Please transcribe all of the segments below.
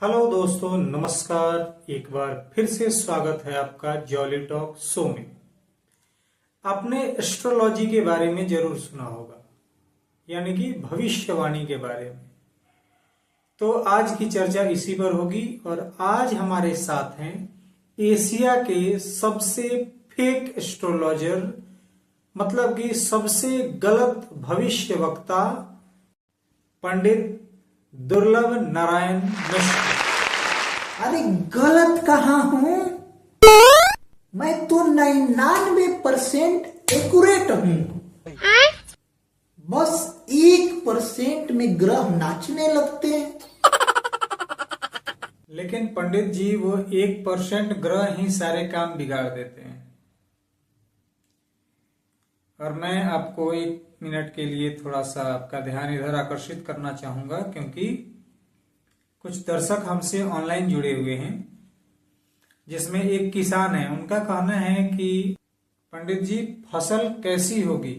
Hello दोस्तों, नमस्कार। एक बार फिर से स्वागत है आपका जॉली टॉक शो में। आपने एस्ट्रोलॉजी के बारे में जरूर सुना होगा, यानी कि भविष्यवाणी के बारे में। तो आज की चर्चा इसी पर होगी और आज हमारे साथ हैं एशिया के सबसे फेक एस्ट्रोलॉजर, मतलब कि सबसे गलत भविष्य वक्ता, पंडित दुर्लभ नारायण मिश्र। अरे गलत कहाँ हूँ मैं तो 99% एक्यूरेट हूँ। बस 1% में ग्रह नाचने लगते हैं। लेकिन पंडित जी, वो 1% ग्रह ही सारे काम बिगाड़ देते हैं। और मैं आपको 1 मिनट के लिए थोड़ा सा आपका ध्यान इधर आकर्षित करना चाहूंगा, क्योंकि कुछ दर्शक हमसे ऑनलाइन जुड़े हुए हैं, जिसमें एक किसान है। उनका कहना है कि पंडित जी, फसल कैसी होगी?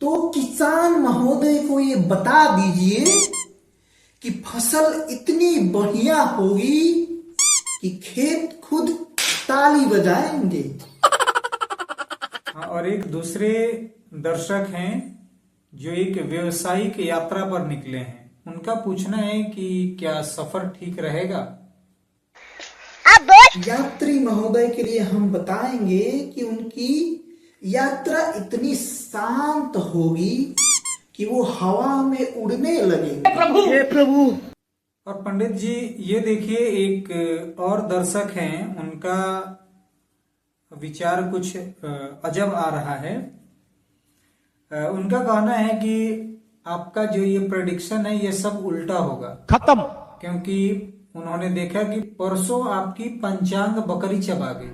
तो किसान महोदय को ये बता दीजिए कि फसल इतनी बढ़िया होगी कि खेत खुद ताली बजाएंगे। और एक दूसरे दर्शक हैं जो एक व्यवसायिक यात्रा पर निकले हैं। उनका पूछना है कि क्या सफर ठीक रहेगा? यात्री महोदय के लिए हम बताएंगे कि उनकी यात्रा इतनी शांत होगी कि वो हवा में उड़ने लगेंगे। हे प्रभु। और पंडित जी, ये देखिए, एक और दर्शक हैं, उनका विचार कुछ अजब आ रहा है। उनका कहना है कि आपका जो ये प्रेडिक्शन है, ये सब उल्टा होगा, खत्म। क्योंकि उन्होंने देखा कि परसों आपकी पंचांग बकरी चबा गई।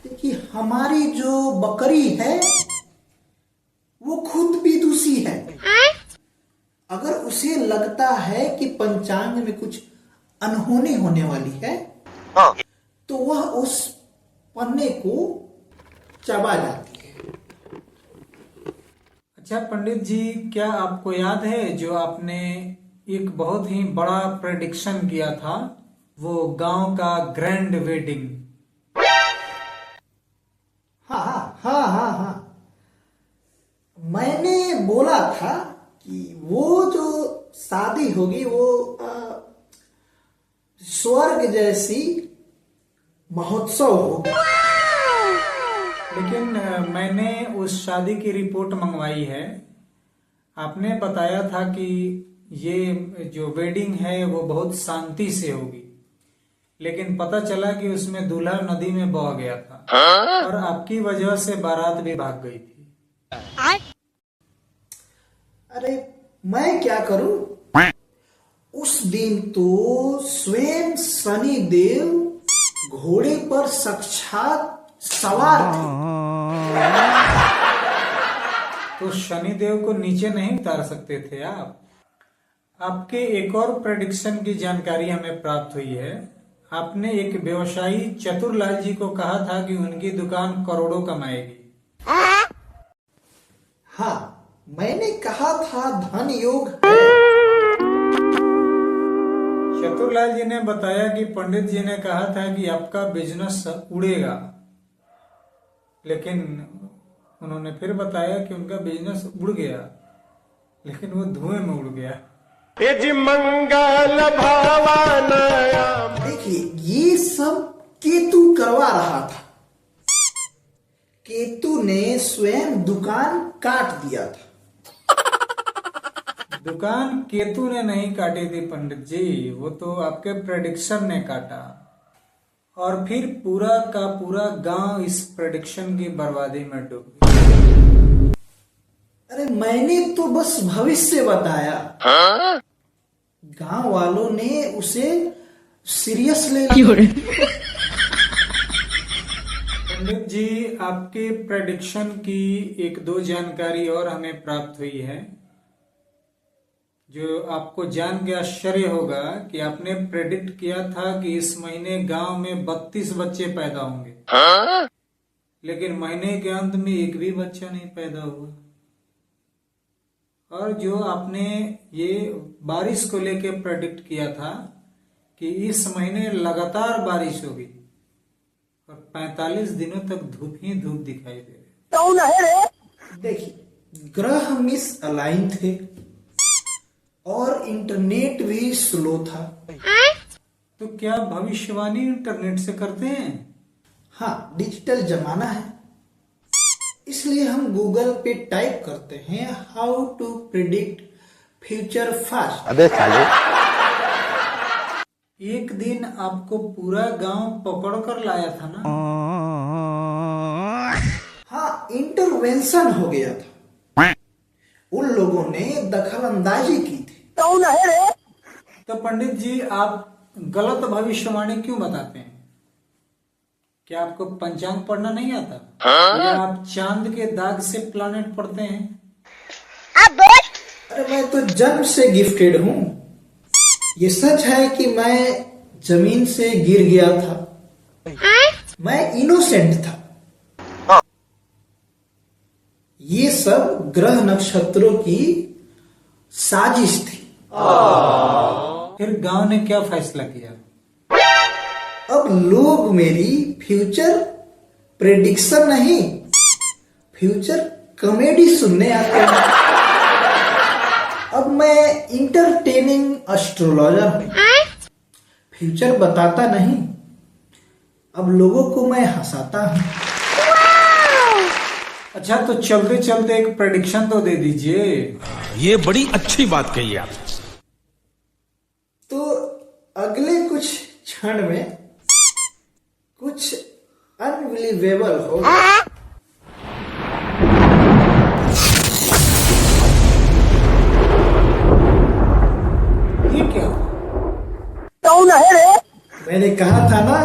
देखिए, हमारी जो बकरी है वो खुद विदुषी है। अगर उसे लगता है कि पंचांग में कुछ अनहोनी होने वाली है, तो वह उस पन्ने को चबा जाती है। अच्छा पंडित जी, क्या आपको याद है जो आपने एक बहुत ही बड़ा प्रेडिक्शन किया था, वो गांव का ग्रैंड वेडिंग? हाँ। मैंने बोला था कि वो जो शादी होगी वो स्वर्ग जैसी महोत्सव होगी। लेकिन मैंने उस शादी की रिपोर्ट मंगवाई है। आपने बताया था कि ये जो वेडिंग है वो बहुत शांति से होगी, लेकिन पता चला कि उसमें दूल्हा नदी में बह गया था और आपकी वजह से बारात भी भाग गई थी। अरे मैं क्या करूं? उस दिन तो स्वयं शनि देव घोड़े पर साक्षात सवार थे। तो शनिदेव को नीचे नहीं उतार सकते थे आप? आपके एक और प्रेडिक्शन की जानकारी हमें प्राप्त हुई है। आपने एक व्यवसायी चतुरलाल जी को कहा था कि उनकी दुकान करोड़ों कमाएगी। हाँ, मैंने कहा था धन योग है। चतुरलाल जी ने बताया कि पंडित जी ने कहा था कि आपका बिजनेस उड़ेगा, लेकिन उन्होंने फिर बताया कि उनका बिजनेस उड़ गया, लेकिन वो धुएं में उड़ गया। मंगल भावनाया। देखिए, ये सब केतु करवा रहा था। केतु ने स्वयं दुकान काट दिया था। दुकान केतु ने नहीं काटी थी पंडित जी, वो तो आपके प्रेडिक्शन ने काटा। और फिर पूरा का पूरा गांव इस प्रेडिक्शन की बर्बादी में डूब गया। अरे मैंने तो बस भविष्य बताया। गांव वालों ने उसे सीरियस ले लिया। पंडित जी, आपके प्रेडिक्शन की 1-2 जानकारी और हमें प्राप्त हुई है, जो आपको जान के आश्चर्य होगा कि आपने प्रेडिक्ट किया था कि इस महीने गांव में 32 बच्चे पैदा होंगे, लेकिन महीने के अंत में एक भी बच्चा नहीं पैदा हुआ। और जो आपने ये बारिश को लेके प्रेडिक्ट किया था कि इस महीने लगातार बारिश होगी और 45 दिनों तक धूप ही धूप दिखाई दे रही। देखिए, ग्रह मिस अलाइन थे और इंटरनेट भी स्लो था। तो क्या भविष्यवाणी इंटरनेट से करते हैं? हाँ, डिजिटल जमाना है, इसलिए हम गूगल पे टाइप करते हैं how to predict future fast. अबे साले, एक दिन आपको पूरा गांव पकड़ कर लाया था ना? हाँ, इंटरवेंशन हो गया था, उन लोगों ने दखल अंदाजी की थी। तो पंडित जी, आप गलत भविष्यवाणी क्यों बताते हैं? क्या आपको पंचांग पढ़ना नहीं आता? या आप चांद के दाग से प्लानेट पढ़ते हैं? अरे मैं तो जन्म से गिफ्टेड हूँ। ये सच है कि मैं जमीन से गिर गया था, मैं इनोसेंट था। ये सब ग्रह नक्षत्रों की साजिश थी। फिर गांव ने क्या फैसला किया? अब लोग मेरी फ्यूचर प्रेडिक्शन नहीं, फ्यूचर कॉमेडी सुनने आते हैं। अब मैं इंटरटेनिंग एस्ट्रोलॉजर हूं, फ्यूचर बताता नहीं, अब लोगों को मैं हंसाता हूं। अच्छा, तो चलते चलते एक प्रेडिक्शन तो दे दीजिए। ये बड़ी अच्छी बात कही आप। तो अगले कुछ क्षण में कुछ अनबिलीवेबल होगा। ये क्या? मैंने कहा था ना,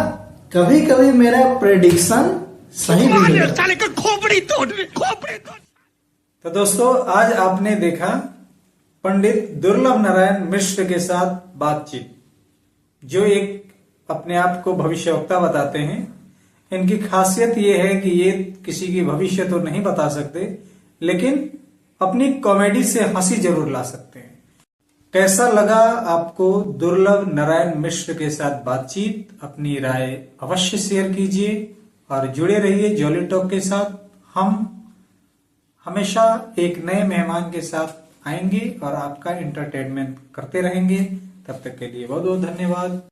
कभी कभी मेरा प्रेडिक्शन सही भी होता है। साले का खोपड़ी तोड़। तो दोस्तों, आज आपने देखा पंडित दुर्लभ नारायण मिश्र के साथ बातचीत, जो एक अपने आप को भविष्यवक्ता बताते हैं। इनकी खासियत ये है कि ये किसी की भविष्य तो नहीं बता सकते, लेकिन अपनी कॉमेडी से हंसी जरूर ला सकते हैं। कैसा लगा आपको दुर्लभ नारायण मिश्र के साथ बातचीत? अपनी राय अवश्य शेयर कीजिए और जुड़े रहिए जॉली टॉक के साथ। हम हमेशा एक नए मेहमान के साथ आएंगे और आपका एंटरटेनमेंट करते रहेंगे। तब तक के लिए बहुत बहुत धन्यवाद।